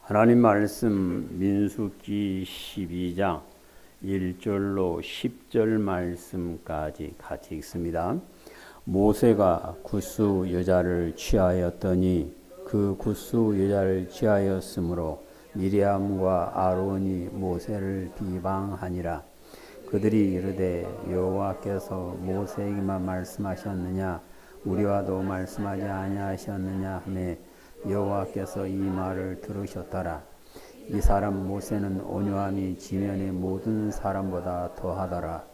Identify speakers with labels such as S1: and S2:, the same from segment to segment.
S1: 하나님 말씀 민수기 12장 1절로 10절 말씀까지 같이 읽습니다. 모세가 굿수 여자를 취하였더니 그 굿수 여자를 취하였으므로 미리암과 아론이 모세를 비방하니라. 그들이 이르되 여호와께서 모세에게만 말씀하셨느냐 우리와도 말씀하지 아니하셨느냐 하매 여호와께서 이 말을 들으셨더라. 이 사람 모세는 온유함이 지면의 모든 사람보다 더하더라.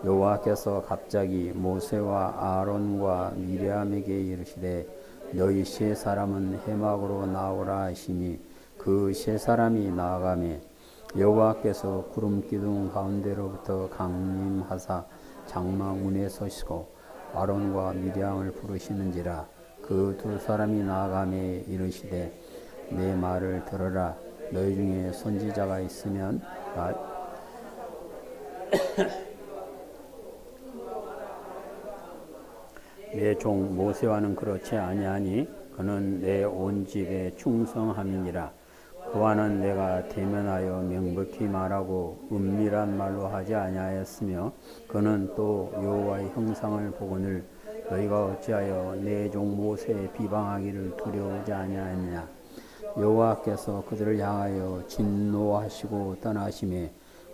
S1: 여호와께서 갑자기 모세와 아론과 미리암에게 이르시되 너희 세 사람은 해막으로 나오라 하시니 그 세 사람이 나아가매 여호와께서 구름 기둥 가운데로부터 강림하사 장막 문에 서시고 아론과 미리암을 부르시는지라. 그 두 사람이 나아가매 이르시되 내 말을 들으라. 너희 중에 선지자가 있으면 내 종 모세와는 그렇지 아니하니 그는 내 온 집에 충성함이니라. 그와는 내가 대면하여 명백히 말하고 은밀한 말로 하지 아니하였으며 그는 또 여호와의 형상을 보거늘 너희가 어찌하여 내 종 모세에 비방하기를 두려워하지 아니하였느냐. 여호와께서 그들을 향하여 진노하시고 떠나심에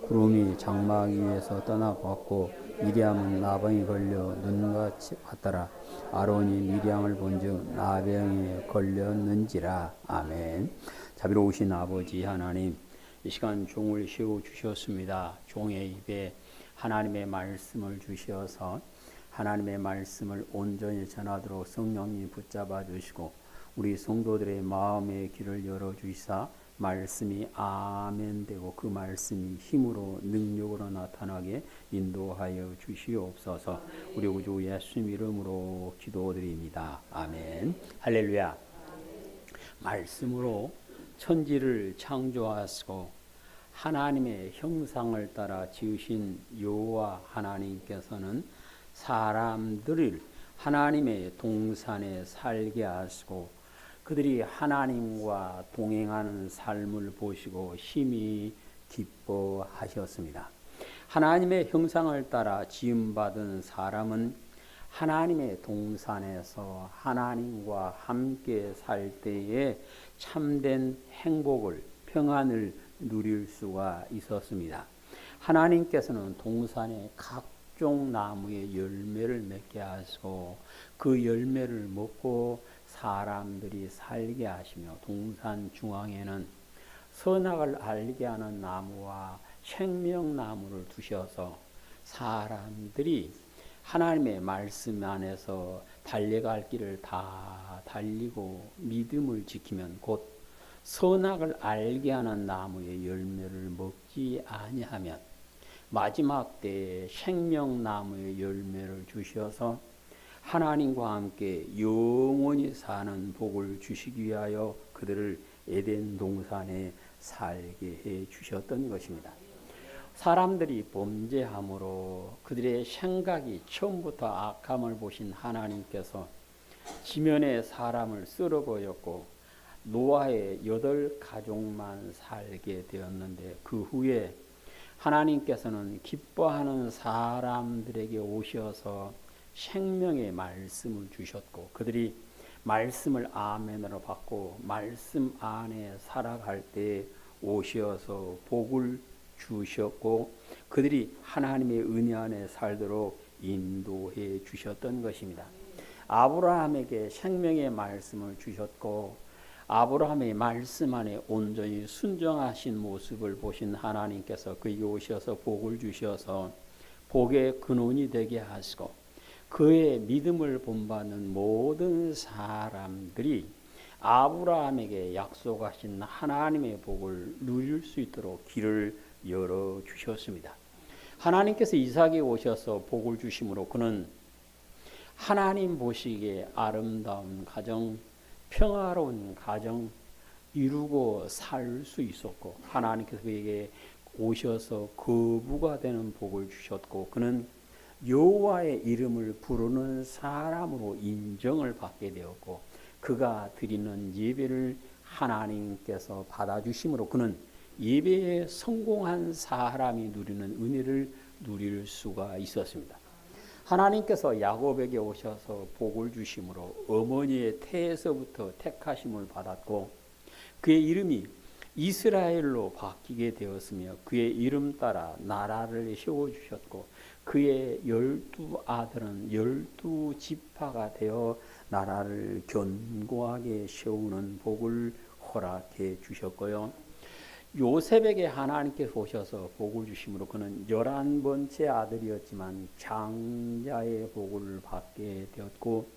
S1: 구름이 장막 위에서 떠나갔고 미리암은 나병에 걸려 눈같이 왔더라. 아론이 미리암을 본즉 나병에 걸렸는지라. 아멘. 자비로우신 아버지 하나님, 이 시간 종을 세워주셨습니다. 종의 입에 하나님의 말씀을 주셔서 하나님의 말씀을 온전히 전하도록 성령님이 붙잡아 주시고 우리 성도들의 마음의 길을 열어주시사 말씀이 아멘 되고 그 말씀이 힘으로 능력으로 나타나게 인도하여 주시옵소서. 우리 구주 예수님 이름으로 기도드립니다. 아멘. 할렐루야. 말씀으로 천지를 창조하시고 하나님의 형상을 따라 지으신 여호와 하나님께서는 사람들을 하나님의 동산에 살게 하시고 그들이 하나님과 동행하는 삶을 보시고 심히 기뻐하셨습니다. 하나님의 형상을 따라 지음받은 사람은 하나님의 동산에서 하나님과 함께 살 때에 참된 행복을, 평안을 누릴 수가 있었습니다. 하나님께서는 동산의 각종 나무의 열매를 맺게 하시고 그 열매를 먹고 사람들이 살게 하시며 동산 중앙에는 선악을 알게 하는 나무와 생명나무를 두셔서 사람들이 하나님의 말씀 안에서 달려갈 길을 다 달리고 믿음을 지키면 곧 선악을 알게 하는 나무의 열매를 먹지 아니하면 마지막 때에 생명나무의 열매를 주셔서 하나님과 함께 영원히 사는 복을 주시기 위하여 그들을 에덴 동산에 살게 해 주셨던 것입니다. 사람들이 범죄함으로 그들의 생각이 처음부터 악함을 보신 하나님께서 지면에 사람을 썰어버렸고 노아의 8가족만 살게 되었는데 그 후에 하나님께서는 기뻐하는 사람들에게 오셔서 생명의 말씀을 주셨고 그들이 말씀을 아멘으로 받고 말씀 안에 살아갈 때 오셔서 복을 주셨고 그들이 하나님의 은혜 안에 살도록 인도해 주셨던 것입니다. 아브라함에게 생명의 말씀을 주셨고 아브라함의 말씀 안에 온전히 순종하신 모습을 보신 하나님께서 그에게 오셔서 복을 주셔서 복의 근원이 되게 하시고 그의 믿음을 본받는 모든 사람들이 아브라함에게 약속하신 하나님의 복을 누릴 수 있도록 길을 열어주셨습니다. 하나님께서 이삭에게 오셔서 복을 주심으로 그는 하나님 보시기에 아름다운 가정, 평화로운 가정 이루고 살 수 있었고 하나님께서 그에게 오셔서 거부가 되는 복을 주셨고 그는 여호와의 이름을 부르는 사람으로 인정을 받게 되었고 그가 드리는 예배를 하나님께서 받아주심으로 그는 예배에 성공한 사람이 누리는 은혜를 누릴 수가 있었습니다. 하나님께서 야곱에게 오셔서 복을 주심으로 어머니의 태에서부터 택하심을 받았고 그의 이름이 이스라엘로 바뀌게 되었으며 그의 이름 따라 나라를 세워주셨고 그의 12아들은 12지파가 되어 나라를 견고하게 세우는 복을 허락해 주셨고요. 요셉에게 하나님께서 오셔서 복을 주심으로 그는 11번째 아들이었지만 장자의 복을 받게 되었고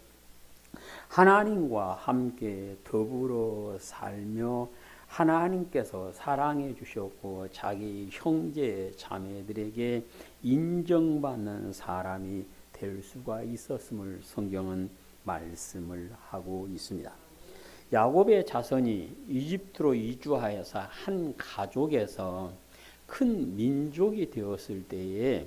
S1: 하나님과 함께 더불어 살며 하나님께서 사랑해 주셨고 자기 형제 자매들에게 인정받는 사람이 될 수가 있었음을 성경은 말씀을 하고 있습니다. 야곱의 자손이 이집트로 이주하여서 한 가족에서 큰 민족이 되었을 때에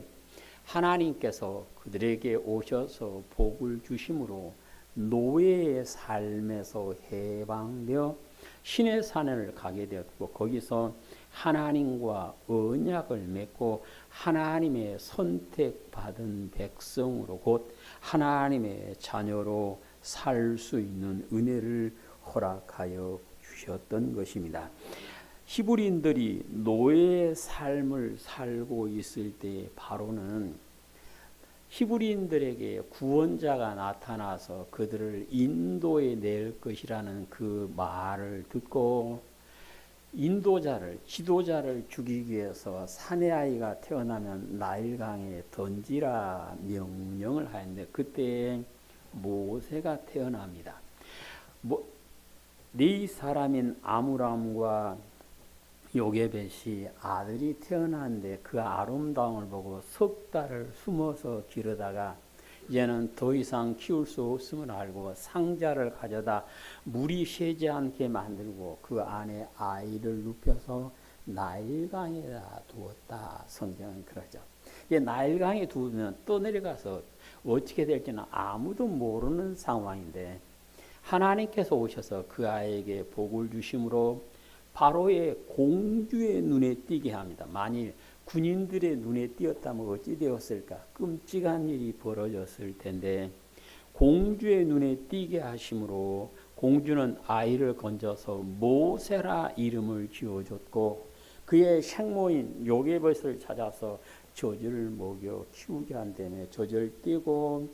S1: 하나님께서 그들에게 오셔서 복을 주심으로 노예의 삶에서 해방되어 신의 산을 가게 되었고 거기서 하나님과 언약을 맺고 하나님의 선택받은 백성으로 곧 하나님의 자녀로 살 수 있는 은혜를 허락하여 주셨던 것입니다. 히브리인들이 노예의 삶을 살고 있을 때 바로는 히브리인들에게 구원자가 나타나서 그들을 인도해 낼 것이라는 그 말을 듣고 인도자를 지도자를 죽이기 위해서 사내 아이가 태어나면 나일강에 던지라 명령을 하였는데 그때 모세가 태어납니다. 네 사람인 아므람과 요게벳이 아들이 태어났는데 그 아름다움을 보고 석 달을 숨어서 기르다가 이제는 더 이상 키울 수 없음을 알고 상자를 가져다 물이 새지 않게 만들고 그 안에 아이를 눕혀서 나일강에다 두었다. 성경은 그러죠. 나일강에 두면 떠내려가서 어떻게 될지는 아무도 모르는 상황인데 하나님께서 오셔서 그 아이에게 복을 주심으로 바로의 공주의 눈에 띄게 합니다. 만일 군인들의 눈에 띄었다면 어찌 되었을까? 끔찍한 일이 벌어졌을 텐데 공주의 눈에 띄게 하심으로 공주는 아이를 건져서 모세라 이름을 지어줬고 그의 생모인 요게벳을 찾아서 젖을 먹여 키우게 한다음에 젖을 띄고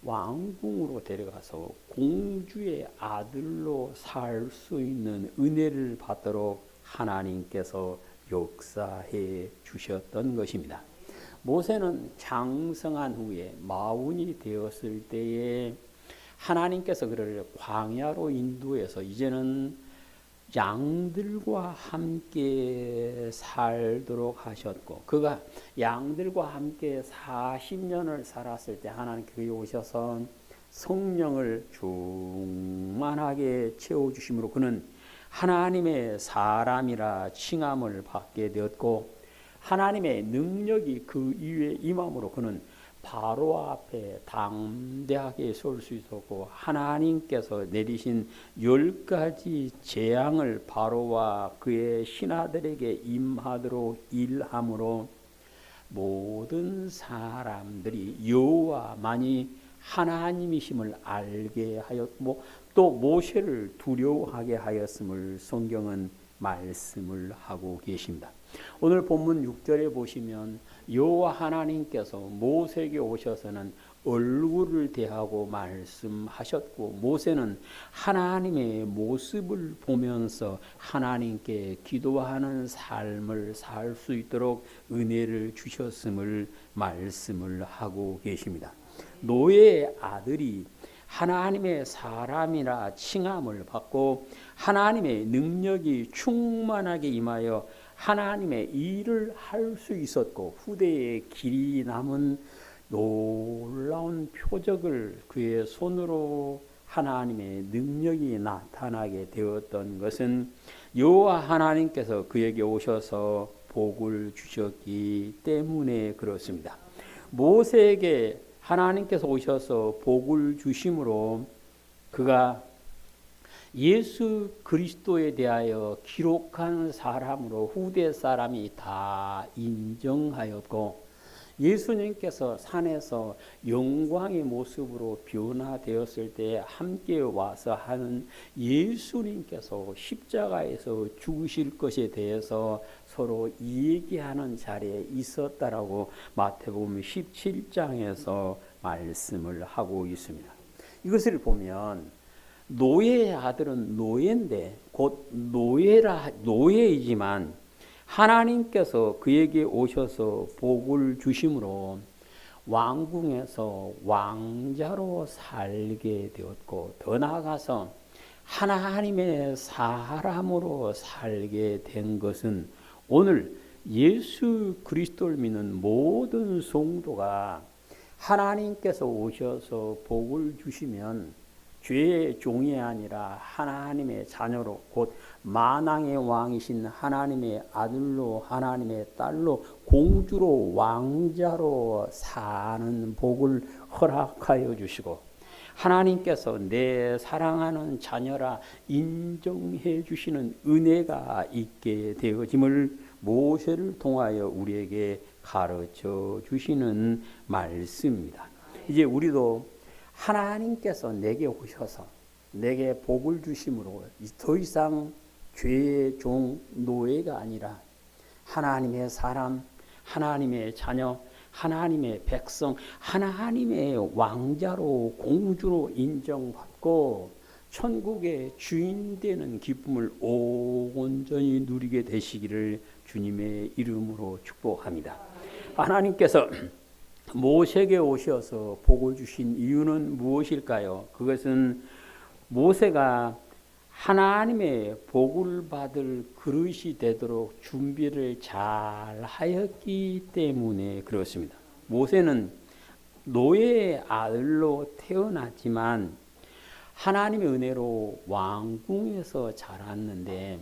S1: 왕궁으로 데려가서 공주의 아들로 살 수 있는 은혜를 받도록 하나님께서 역사해 주셨던 것입니다. 모세는 장성한 후에 마흔이 되었을 때에 하나님께서 그를 광야로 인도해서 이제는 양들과 함께 살도록 하셨고 그가 양들과 함께 40년을 살았을 때 하나님께서 오셔서 성령을 충만하게 채워주심으로 그는 하나님의 사람이라 칭함을 받게 되었고 하나님의 능력이 그 위에 임함으로 그는 바로 앞에 담대하게 설 수 있었고 하나님께서 내리신 10가지 재앙을 바로와 그의 신하들에게 임하도록 일함으로 모든 사람들이 여호와만이 하나님이심을 알게 하였고 또 모세를 두려워하게 하였음을 성경은 말씀을 하고 계십니다. 오늘 본문 6절에 보시면 여호와 하나님께서 모세에게 오셔서는 얼굴을 대하고 말씀하셨고 모세는 하나님의 모습을 보면서 하나님께 기도하는 삶을 살 수 있도록 은혜를 주셨음을 말씀을 하고 계십니다. 노예의 아들이 하나님의 사람이라 칭함을 받고 하나님의 능력이 충만하게 임하여 하나님의 일을 할 수 있었고 후대에 길이 남은 놀라운 표적을 그의 손으로 하나님의 능력이 나타나게 되었던 것은 여호와 하나님께서 그에게 오셔서 복을 주셨기 때문에 그렇습니다. 모세에게 하나님께서 오셔서 복을 주심으로 그가 예수 그리스도에 대하여 기록한 사람으로 후대 사람이 다 인정하였고, 예수님께서 산에서 영광의 모습으로 변화되었을 때 함께 와서 하는 예수님께서 십자가에서 죽으실 것에 대해서 서로 얘기하는 자리에 있었다라고 마태복음 17장에서 말씀을 하고 있습니다. 이것을 보면 노예의 아들은 노예인데 곧 노예이지만 하나님께서 그에게 오셔서 복을 주심으로 왕궁에서 왕자로 살게 되었고, 더 나아가서 하나님의 사람으로 살게 된 것은 오늘 예수 그리스도를 믿는 모든 성도가 하나님께서 오셔서 복을 주시면 죄의 종이 아니라 하나님의 자녀로, 곧 만왕의 왕이신 하나님의 아들로, 하나님의 딸로, 공주로, 왕자로 사는 복을 허락하여 주시고, 하나님께서 내 사랑하는 자녀라 인정해 주시는 은혜가 있게 되어짐을 모세를 통하여 우리에게 가르쳐 주시는 말씀입니다. 이제 우리도 하나님께서 내게 오셔서 내게 복을 주심으로 더 이상 죄의 종 노예가 아니라 하나님의 사람, 하나님의 자녀, 하나님의 백성, 하나님의 왕자로, 공주로 인정받고 천국의 주인 되는 기쁨을 온전히 누리게 되시기를 주님의 이름으로 축복합니다. 하나님께서 모세에게 오셔서 복을 주신 이유는 무엇일까요? 그것은 모세가 하나님의 복을 받을 그릇이 되도록 준비를 잘 하였기 때문에 그렇습니다. 모세는 노예의 아들로 태어났지만 하나님의 은혜로 왕궁에서 자랐는데,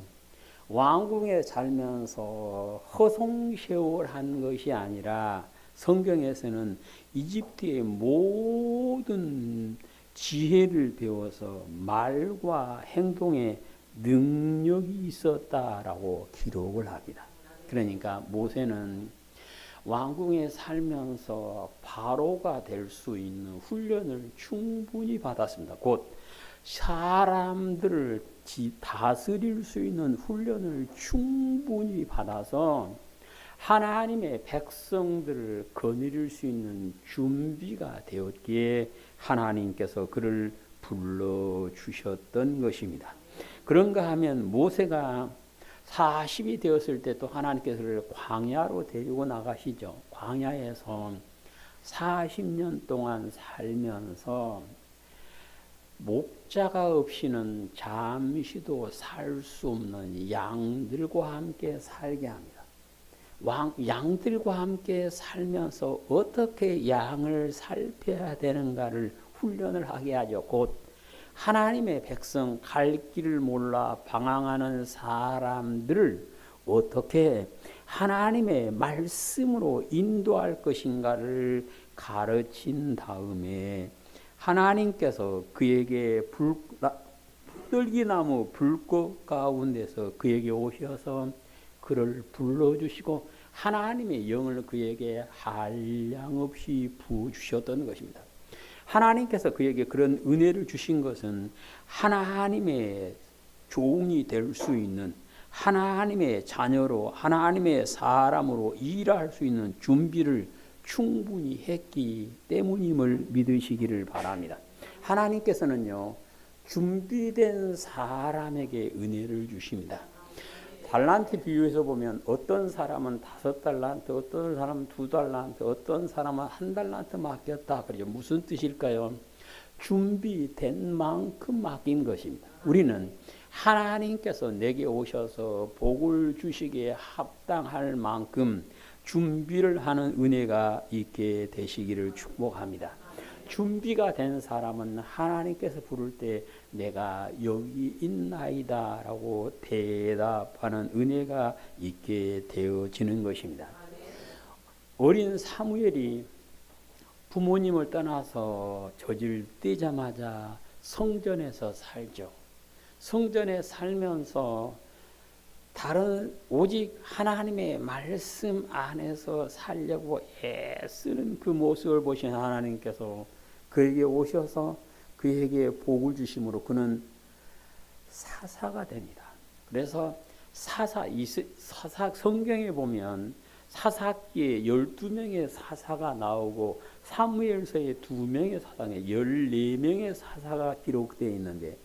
S1: 왕궁에 살면서 허송세월한 것이 아니라 성경에서는 이집트의 모든 지혜를 배워서 말과 행동에 능력이 있었다라고 기록을 합니다. 그러니까 모세는 왕궁에 살면서 바로가 될 수 있는 훈련을 충분히 받았습니다. 곧 사람들을 다스릴 수 있는 훈련을 충분히 받아서 하나님의 백성들을 거느릴 수 있는 준비가 되었기에 하나님께서 그를 불러주셨던 것입니다. 그런가 하면 모세가 40이 되었을 때 또 하나님께서 그를 광야로 데리고 나가시죠. 광야에서 40년 동안 살면서 목자가 없이는 잠시도 살 수 없는 양들과 함께 살게 합니다. 양들과 함께 살면서 어떻게 양을 살펴야 되는가를 훈련을 하게 하죠. 곧 하나님의 백성, 갈 길을 몰라 방황하는 사람들을 어떻게 하나님의 말씀으로 인도할 것인가를 가르친 다음에 하나님께서 그에게 불들기나무 불꽃 가운데서 그에게 오셔서 그를 불러주시고 하나님의 영을 그에게 한량없이 부어주셨던 것입니다. 하나님께서 그에게 그런 은혜를 주신 것은 하나님의 종이 될 수 있는, 하나님의 자녀로, 하나님의 사람으로 일할 수 있는 준비를 충분히 했기 때문임을 믿으시기를 바랍니다. 하나님께서는요, 준비된 사람에게 은혜를 주십니다. 달란트 비유에서 보면 어떤 사람은 5달란트, 어떤 사람은 2달란트, 어떤 사람은 1달란트 맡겼다. 그러죠. 무슨 뜻일까요? 준비된 만큼 맡긴 것입니다. 우리는 하나님께서 내게 오셔서 복을 주시기에 합당할 만큼 준비를 하는 은혜가 있게 되시기를 축복합니다. 준비가 된 사람은 하나님께서 부를 때 내가 여기 있나이다 라고 대답하는 은혜가 있게 되어지는 것입니다. 어린 사무엘이 부모님을 떠나서 젖을 떼자마자 성전에서 살죠. 성전에 살면서 다른 오직 하나님의 말씀 안에서 살려고 애쓰는 그 모습을 보신 하나님께서 그에게 오셔서 그에게 복을 주심으로 그는 사사가 됩니다. 그래서 사사 성경에 보면 사사기에 12명의 사사가 나오고 사무엘서에 2명의 사사가 14명의 사사가 기록되어 있는데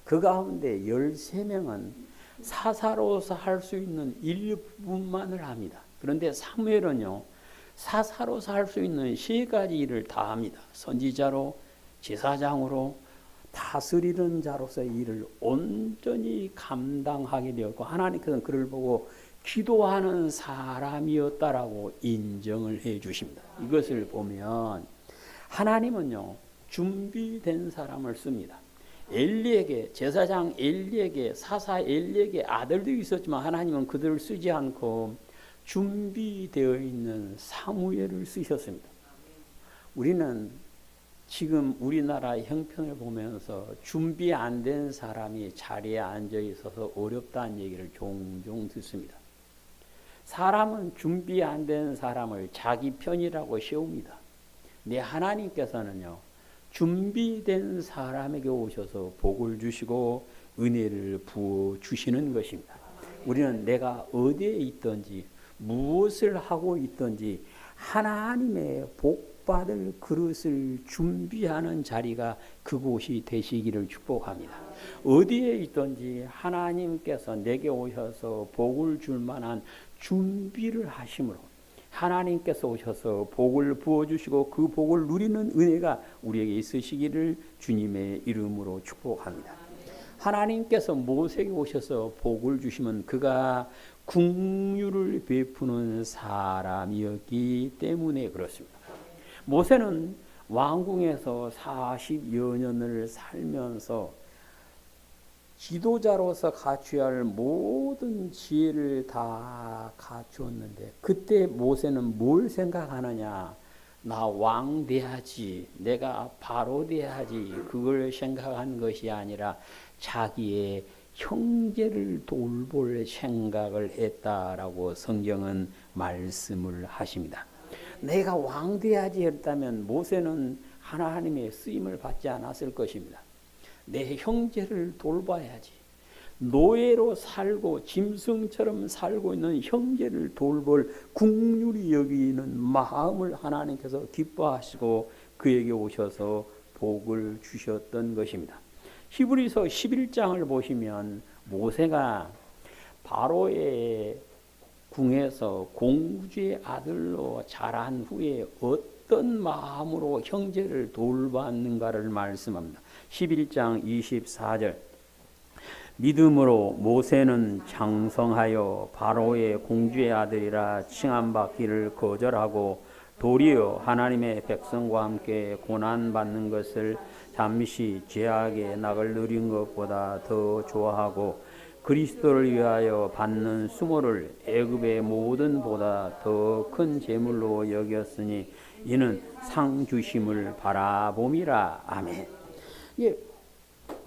S1: 그 가운데 13명은 사사로서 할 수 있는 일부분만을 합니다. 그런데 사무엘은요, 사사로서 할 수 있는 3가지 일을 다 합니다. 선지자로, 제사장으로, 다스리는 자로서의 일을 온전히 감당하게 되었고 하나님께서는 그를 보고 기도하는 사람이었다라고 인정을 해 주십니다. 이것을 보면 하나님은요, 준비된 사람을 씁니다. 엘리에게, 제사장 엘리에게, 사사 엘리에게 아들도 있었지만 하나님은 그들을 쓰지 않고 준비되어 있는 사무엘을 쓰셨습니다. 우리는 지금 우리나라의 형편을 보면서 준비 안 된 사람이 자리에 앉아 있어서 어렵다는 얘기를 종종 듣습니다. 사람은 준비 안 된 사람을 자기 편이라고 세웁니다. 내 하나님께서는요, 준비된 사람에게 오셔서 복을 주시고 은혜를 부어 주시는 것입니다. 우리는 내가 어디에 있든지 무엇을 하고 있든지 하나님의 복받을 그릇을 준비하는 자리가 그곳이 되시기를 축복합니다. 어디에 있든지 하나님께서 내게 오셔서 복을 줄 만한 준비를 하심으로 하나님께서 오셔서 복을 부어주시고 그 복을 누리는 은혜가 우리에게 있으시기를 주님의 이름으로 축복합니다. 하나님께서 모세에게 오셔서 복을 주시면 그가 긍휼을 베푸는 사람이었기 때문에 그렇습니다. 모세는 왕궁에서 40여 년을 살면서 지도자로서 갖춰야 할 모든 지혜를 다 갖추었는데 그때 모세는 뭘 생각하느냐? 나 왕 돼야지, 내가 바로 돼야지, 그걸 생각한 것이 아니라 자기의 형제를 돌볼 생각을 했다라고 성경은 말씀을 하십니다. 내가 왕 돼야지 했다면 모세는 하나님의 쓰임을 받지 않았을 것입니다. 내 형제를 돌봐야지. 노예로 살고 짐승처럼 살고 있는 형제를 돌볼 긍휼히 여기는 마음을 하나님께서 기뻐하시고 그에게 오셔서 복을 주셨던 것입니다. 히브리서 11장을 보시면 모세가 바로의 궁에서 공주의 아들로 자란 후에 어떤 마음으로 형제를 돌봤는가를 말씀합니다. 11장 24절 믿음으로 모세는 장성하여 바로의 공주의 아들이라 칭함받기를 거절하고 도리어 하나님의 백성과 함께 고난받는 것을 잠시 죄악의 낙을 누린 것보다 더 좋아하고 그리스도를 위하여 받는 수모를 애굽의 모든 보다 더 큰 재물로 여겼으니 이는 상 주심을 바라봄이라. 아멘. 이게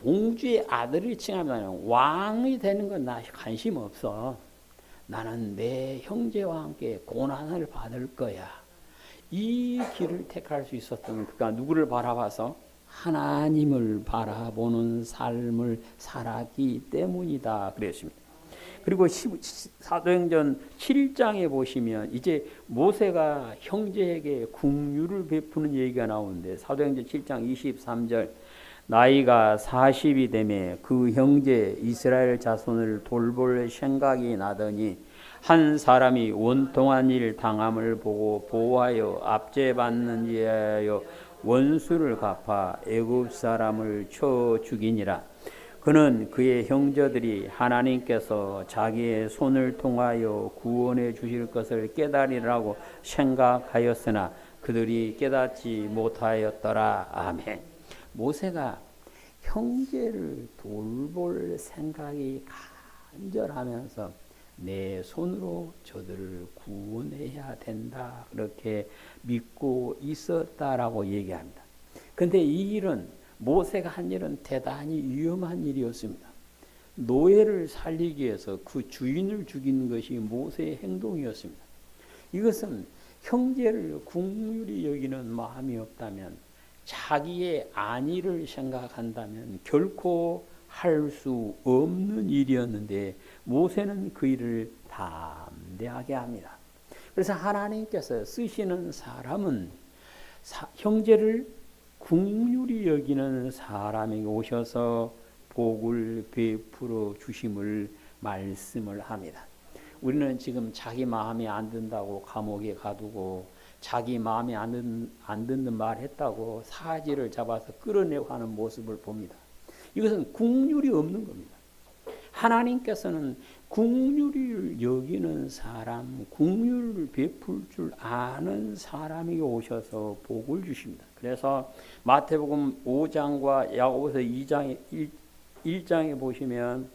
S1: 공주의 아들을 칭하면 왕이 되는 건 나 관심 없어. 나는 내 형제와 함께 고난을 받을 거야. 이 길을 택할 수 있었던 그가 누구를 바라봐서? 하나님을 바라보는 삶을 살았기 때문이다 그랬습니다. 그리고 사도행전 7장에 보시면 이제 모세가 형제에게 긍휼을 베푸는 얘기가 나오는데 사도행전 7장 23절 나이가 40이 되매 그 형제 이스라엘 자손을 돌볼 생각이 나더니 한 사람이 원통한 일 당함을 보고 보호하여 압제받는 이하여 원수를 갚아 애굽 사람을 쳐 죽이니라. 그는 그의 형제들이 하나님께서 자기의 손을 통하여 구원해 주실 것을 깨달으라고 생각하였으나 그들이 깨닫지 못하였더라. 아멘. 모세가 형제를 돌볼 생각이 간절하면서 내 손으로 저들을 구원해야 된다 그렇게 믿고 있었다라고 얘기합니다. 그런데 이 일은 모세가 한 일은 대단히 위험한 일이었습니다. 노예를 살리기 위해서 그 주인을 죽인 것이 모세의 행동이었습니다. 이것은 형제를 긍휼히 여기는 마음이 없다면, 자기의 안위를 생각한다면 결코 할 수 없는 일이었는데 모세는 그 일을 담대하게 합니다. 그래서 하나님께서 쓰시는 사람은 형제를 긍휼히 여기는 사람에게 오셔서 복을 베풀어 주심을 말씀을 합니다. 우리는 지금 자기 마음에 안 든다고 감옥에 가두고, 자기 마음에 안 듣는 말 했다고 사지를 잡아서 끌어내고 하는 모습을 봅니다. 이것은 긍휼이 없는 겁니다. 하나님께서는 긍휼을 여기는 사람, 긍휼을 베풀 줄 아는 사람에게 오셔서 복을 주십니다. 그래서 마태복음 5장과 야고보서 1장에 보시면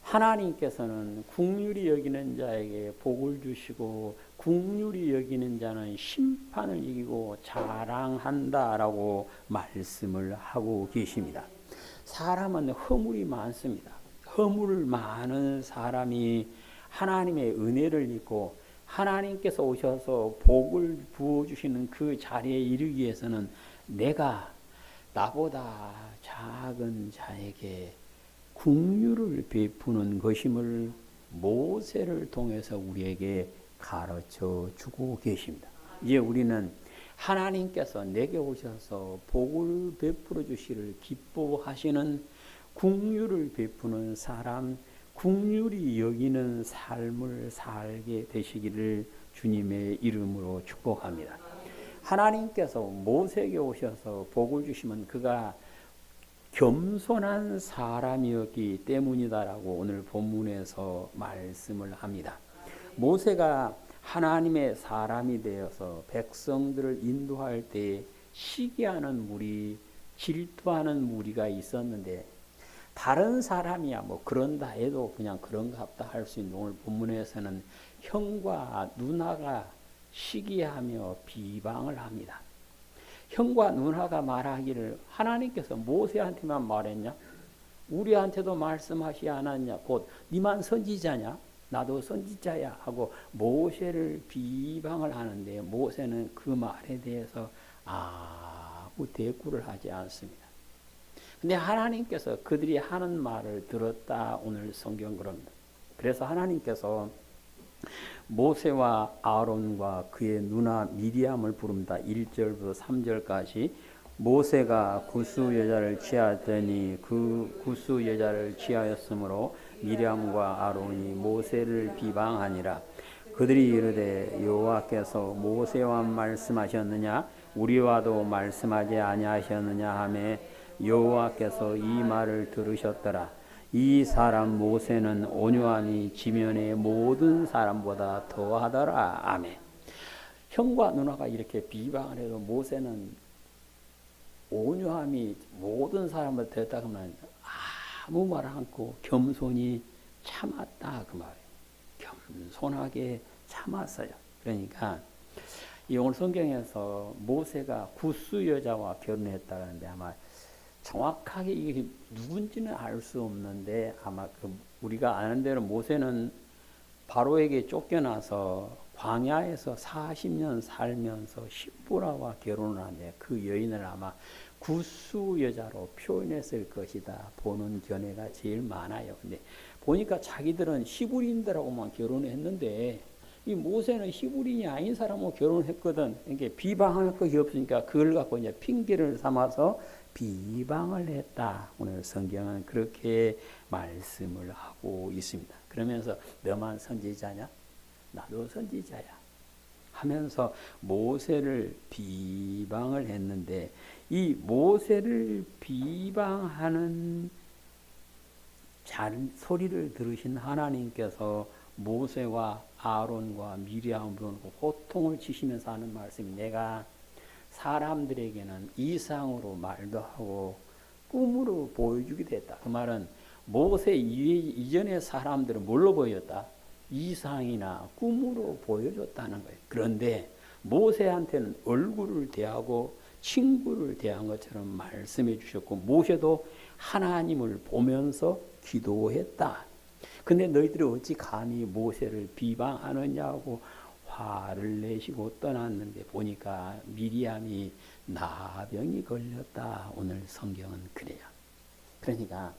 S1: 하나님께서는 긍휼히 여기는 자에게 복을 주시고 긍휼히 여기는 자는 심판을 이기고 자랑한다라고 말씀을 하고 계십니다. 사람은 허물이 많습니다. 허물 많은 사람이 하나님의 은혜를 입고 하나님께서 오셔서 복을 부어주시는 그 자리에 이르기 위해서는 내가 나보다 작은 자에게 긍휼을 베푸는 것임을 모세를 통해서 우리에게 가르쳐 주고 계십니다. 이제 우리는 하나님께서 내게 오셔서 복을 베풀어 주시를 기뻐하시는 긍휼을 베푸는 사람, 긍휼히 여기는 삶을 살게 되시기를 주님의 이름으로 축복합니다. 하나님께서 모세에게 오셔서 복을 주시면 그가 겸손한 사람이었기 때문이다라고 오늘 본문에서 말씀을 합니다. 모세가 하나님의 사람이 되어서 백성들을 인도할 때 시기하는 무리, 질투하는 무리가 있었는데, 다른 사람이야 뭐 그런다 해도 그냥 그런갑다 할 수 있는 오늘 본문에서는 형과 누나가 시기하며 비방을 합니다. 형과 누나가 말하기를 하나님께서 모세한테만 말했냐? 우리한테도 말씀하시지 않았냐? 곧 니만 선지자냐? 나도 선지자야 하고 모세를 비방을 하는데 모세는 그 말에 대해서 아무 대꾸를 하지 않습니다. 근데 하나님께서 그들이 하는 말을 들었다 오늘 성경 그럽니다. 그래서 하나님께서 모세와 아론과 그의 누나 미리암을 부릅니다. 1절부터 3절까지 모세가 구스 여자를 취하더니 그 구스 여자를 취하였으므로 미리암과 아론이 모세를 비방하니라. 그들이 이르되 여호와께서 모세와 말씀하셨느냐 우리와도 말씀하지 아니하셨느냐 하매 여호와께서 이 말을 들으셨더라. 이 사람 모세는 온유함이 지면의 모든 사람보다 더하더라. 아멘. 형과 누나가 이렇게 비방을 해도 모세는 온유함이 모든 사람보다 더했다 그러면 아무 말 않고 겸손히 참았다 그 말이에요. 겸손하게 참았어요. 그러니까 이 오늘 성경에서 모세가 구스 여자와 결혼했다는데 아마 정확하게 이게 누군지는 알 수 없는데 아마 우리가 아는 대로 모세는 바로에게 쫓겨나서 광야에서 40년 살면서 십보라와 결혼을 하는데 그 여인을 아마 구스 여자로 표현했을 것이다 보는 견해가 제일 많아요. 근데 보니까 자기들은 히브리인들하고만 결혼했는데 이 모세는 히브리인이 아닌 사람하고 결혼했거든. 이게 비방할 것이 없으니까 그걸 갖고 이제 핑계를 삼아서 비방을 했다. 오늘 성경은 그렇게 말씀을 하고 있습니다. 그러면서 너만 선지자냐? 나도 선지자야. 하면서 모세를 비방을 했는데 이 모세를 비방하는 소리를 들으신 하나님께서 모세와 아론과 미리암을 부르고 호통을 치시면서 하는 말씀이 내가 사람들에게는 이상으로 말도 하고 꿈으로 보여주기도 했다. 그 말은 모세 이전의 사람들은 뭘로 보였다? 이상이나 꿈으로 보여줬다는 거예요. 그런데 모세한테는 얼굴을 대하고 친구를 대한 것처럼 말씀해 주셨고, 모세도 하나님을 보면서 기도했다. 근데 너희들이 어찌 감히 모세를 비방하느냐고 화를 내시고 떠났는데, 보니까 미리암이 나병이 걸렸다. 오늘 성경은 그래요. 그러니까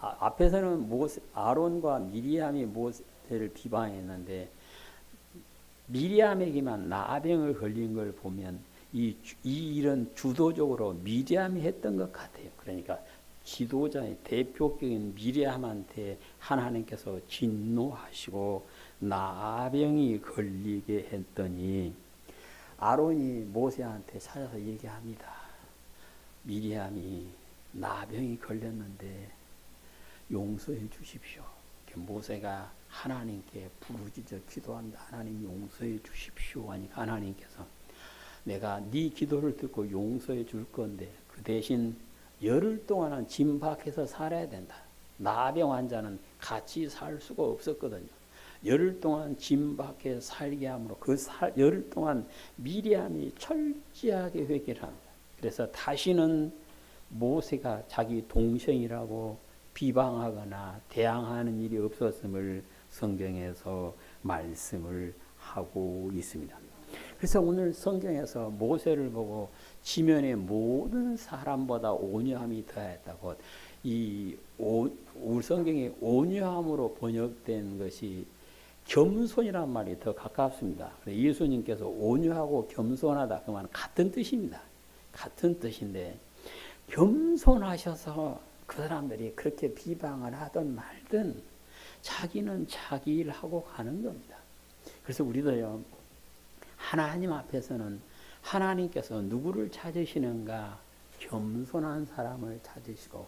S1: 앞에서는 아론과 미리암이 모세를 비방했는데, 미리암에게만 나병을 걸린 걸 보면 이 일은 주도적으로 미리암이 했던 것 같아요. 그러니까 지도자의 대표격인 미리암한테 하나님께서 진노하시고 나병이 걸리게 했더니, 아론이 모세한테 찾아서 얘기합니다. 미리암이 나병이 걸렸는데 용서해 주십시오. 모세가 하나님께 부르짖어 기도합니다. 하나님 용서해 주십시오 하니까 하나님께서 내가 네 기도를 듣고 용서해 줄 건데 그 대신 열흘 동안은 짐 밖에서 살아야 된다. 나병 환자는 같이 살 수가 없었거든요. 열흘 동안 짐 밖에 살게 함으로 그 열흘 동안 미리암이 철저하게 회개를 합니다. 그래서 다시는 모세가 자기 동생이라고 비방하거나 대항하는 일이 없었음을 성경에서 말씀을 하고 있습니다. 그래서 오늘 성경에서 모세를 보고 지면의 모든 사람보다 온유함이 더했다고, 우리 성경에 온유함으로 번역된 것이 겸손이란 말이 더 가깝습니다. 예수님께서 온유하고 겸손하다 그 말은 같은 뜻입니다. 같은 뜻인데, 겸손하셔서 그 사람들이 그렇게 비방을 하든 말든 자기는 자기 일 하고 가는 겁니다. 그래서 우리도요, 하나님 앞에서는 하나님께서 누구를 찾으시는가? 겸손한 사람을 찾으시고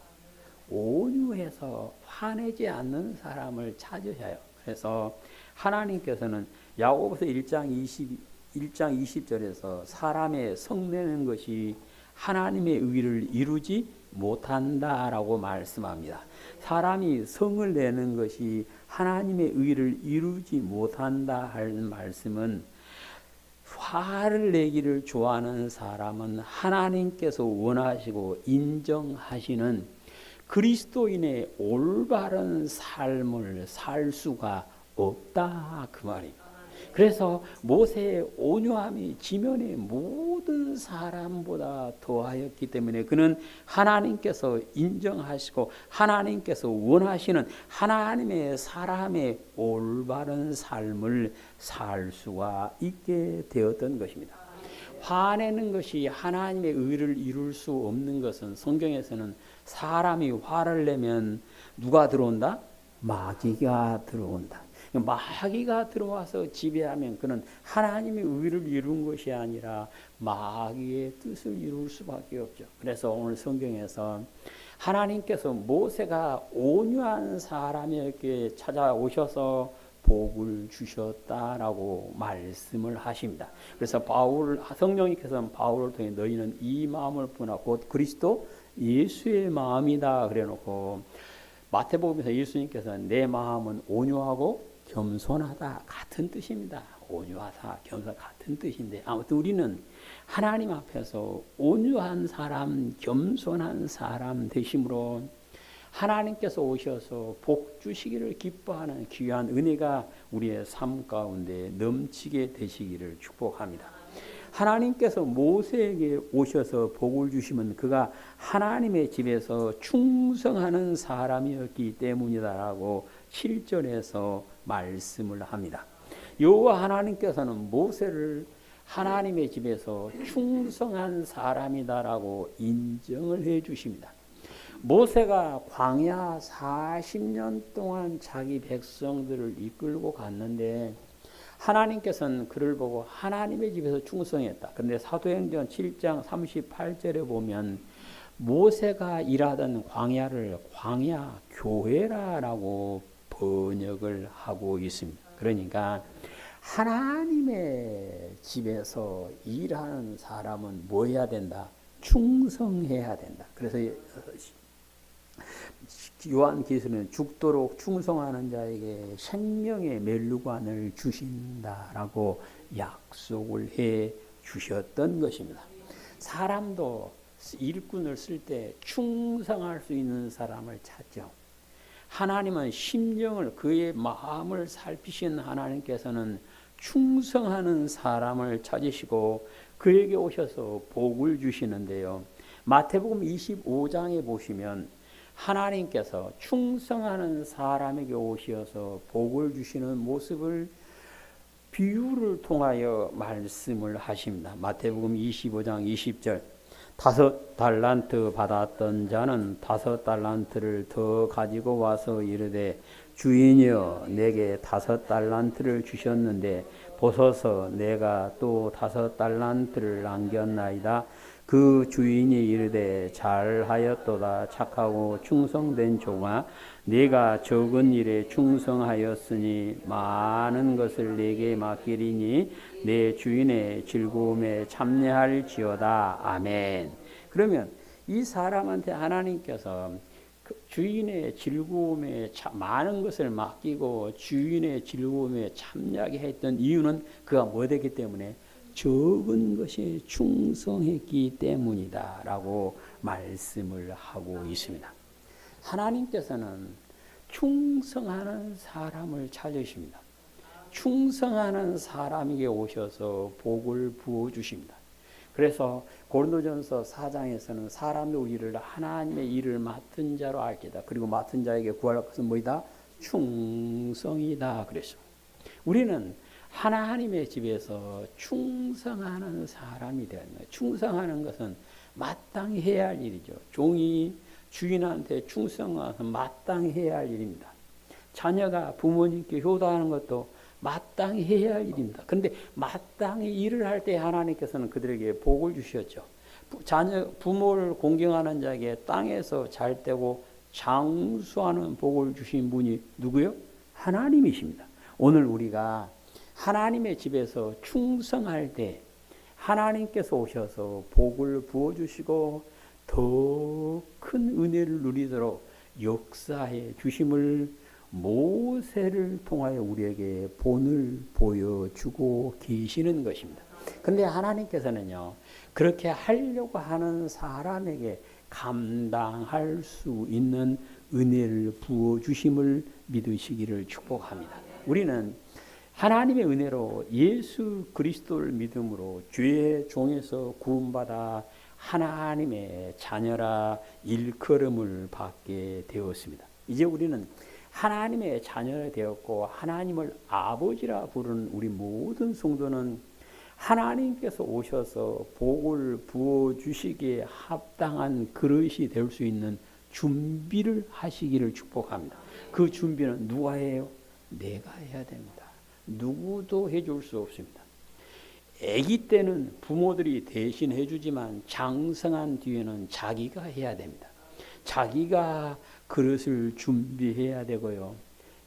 S1: 온유해서 화내지 않는 사람을 찾으셔요. 그래서 하나님께서는 야고보서 1장 20절에서 사람의 성내는 것이 하나님의 의를 이루지 못한다라고 말씀합니다. 사람이 성을 내는 것이 하나님의 의를 이루지 못한다 하는 말씀은, 화를 내기를 좋아하는 사람은 하나님께서 원하시고 인정하시는 그리스도인의 올바른 삶을 살 수가 없다 그 말입니다. 그래서 모세의 온유함이 지면의 모든 사람보다 더하였기 때문에 그는 하나님께서 인정하시고 하나님께서 원하시는 하나님의 사람의 올바른 삶을 살 수가 있게 되었던 것입니다. 화내는 것이 하나님의 의를 이룰 수 없는 것은, 성경에서는 사람이 화를 내면 누가 들어온다? 마귀가 들어온다. 마귀가 들어와서 지배하면 그는 하나님의 의를 이룬 것이 아니라 마귀의 뜻을 이룰 수밖에 없죠. 그래서 오늘 성경에서 하나님께서 모세가 온유한 사람에게 찾아오셔서 복을 주셨다라고 말씀을 하십니다. 그래서 성령님께서는 바울을 통해 너희는 이 마음을 품으라 곧 그리스도 예수의 마음이다 그래놓고, 마태복음에서 예수님께서 내 마음은 온유하고 겸손하다 같은 뜻입니다. 온유하다, 겸손 같은 뜻인데, 아무튼 우리는 하나님 앞에서 온유한 사람, 겸손한 사람 되심으로 하나님께서 오셔서 복 주시기를 기뻐하는 귀한 은혜가 우리의 삶 가운데 넘치게 되시기를 축복합니다. 하나님께서 모세에게 오셔서 복을 주시면 그가 하나님의 집에서 충성하는 사람이었기 때문이다라고 7절에서 말씀을 합니다. 여호와 하나님께서는 모세를 하나님의 집에서 충성한 사람이다라고 인정을 해 주십니다. 모세가 광야 40년 동안 자기 백성들을 이끌고 갔는데 하나님께서는 그를 보고 하나님의 집에서 충성했다. 그런데 사도행전 7장 38절에 보면 모세가 일하던 광야를 광야 교회라고 번역을 하고 있습니다. 그러니까 하나님의 집에서 일하는 사람은 뭐 해야 된다? 충성해야 된다. 그래서 요한계시록은 죽도록 충성하는 자에게 생명의 멸류관을 주신다라고 약속을 해 주셨던 것입니다. 사람도 일꾼을 쓸 때 충성할 수 있는 사람을 찾죠. 하나님은 심령을, 그의 마음을 살피신 하나님께서는 충성하는 사람을 찾으시고 그에게 오셔서 복을 주시는데요. 마태복음 25장에 보시면 하나님께서 충성하는 사람에게 오셔서 복을 주시는 모습을 비유를 통하여 말씀을 하십니다. 마태복음 25장 20절, 5달란트 받았던 자는 5달란트를 더 가지고 와서 이르되 주인이여 내게 5달란트를 주셨는데 보소서 내가 또 5달란트를 남겼나이다. 그 주인이 이르되 잘하였도다 착하고 충성된 종아 네가 적은 일에 충성하였으니 많은 것을 내게 맡기리니 내 주인의 즐거움에 참여할지어다. 아멘. 그러면 이 사람한테 하나님께서 주인의 즐거움에 많은 것을 맡기고 주인의 즐거움에 참여하게 했던 이유는 그가 뭐 되기 때문에 적은 것에 충성했기 때문이다 라고 말씀을 하고 있습니다. 하나님께서는 충성하는 사람을 찾으십니다. 충성하는 사람에게 오셔서 복을 부어주십니다. 그래서 고린도전서 4장에서는 사람이 우리를 하나님의 일을 맡은 자로 알게다. 그리고 맡은 자에게 구할 것은 뭐이다? 충성이다 그랬죠. 우리는 하나님의 집에서 충성하는 사람이 되는 거예요. 충성하는 것은 마땅히 해야 할 일이죠. 종이 주인한테 충성하면 마땅히 해야 할 일입니다. 자녀가 부모님께 효도하는 것도 마땅히 해야 할 일입니다. 그런데 마땅히 일을 할 때 하나님께서는 그들에게 복을 주셨죠. 부모를 공경하는 자에게 땅에서 잘 되고 장수하는 복을 주신 분이 누구요? 하나님이십니다. 오늘 우리가 하나님의 집에서 충성할 때 하나님께서 오셔서 복을 부어주시고 더 큰 은혜를 누리도록 역사해 주심을 모세를 통하여 우리에게 본을 보여주고 계시는 것입니다. 그런데 하나님께서는요, 그렇게 하려고 하는 사람에게 감당할 수 있는 은혜를 부어주심을 믿으시기를 축복합니다. 우리는 하나님의 은혜로 예수 그리스도를 믿음으로 죄의 종에서 구원받아 하나님의 자녀라 일컬음을 받게 되었습니다. 이제 우리는 하나님의 자녀가 되었고 하나님을 아버지라 부르는 우리 모든 성도는 하나님께서 오셔서 복을 부어주시기에 합당한 그릇이 될 수 있는 준비를 하시기를 축복합니다. 그 준비는 누가 해요? 내가 해야 됩니다. 누구도 해줄 수 없습니다. 아기 때는 부모들이 대신 해주지만 장성한 뒤에는 자기가 해야 됩니다. 자기가 그릇을 준비해야 되고요.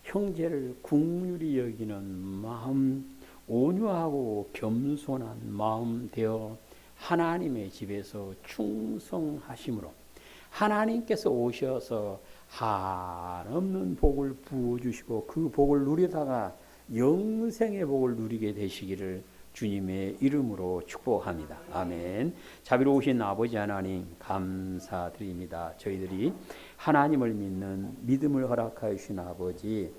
S1: 형제를 긍휼히 여기는 마음, 온유하고 겸손한 마음 되어 하나님의 집에서 충성하심으로 하나님께서 오셔서 한없는 복을 부어주시고 그 복을 누리다가 영생의 복을 누리게 되시기를 주님의 이름으로 축복합니다. 아멘. 자비로우신 아버지 하나님 감사드립니다. 저희들이 하나님을 믿는 믿음을 허락하여 주신 아버지,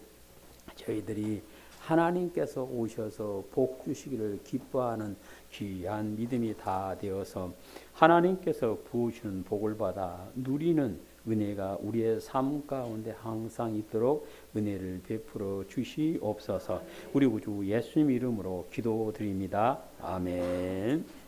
S1: 저희들이 하나님께서 오셔서 복 주시기를 기뻐하는 귀한 믿음이 다 되어서 하나님께서 부으시는 복을 받아 누리는 은혜가 우리의 삶 가운데 항상 있도록 은혜를 베풀어 주시옵소서. 우리 구주 예수님 이름으로 기도드립니다. 아멘.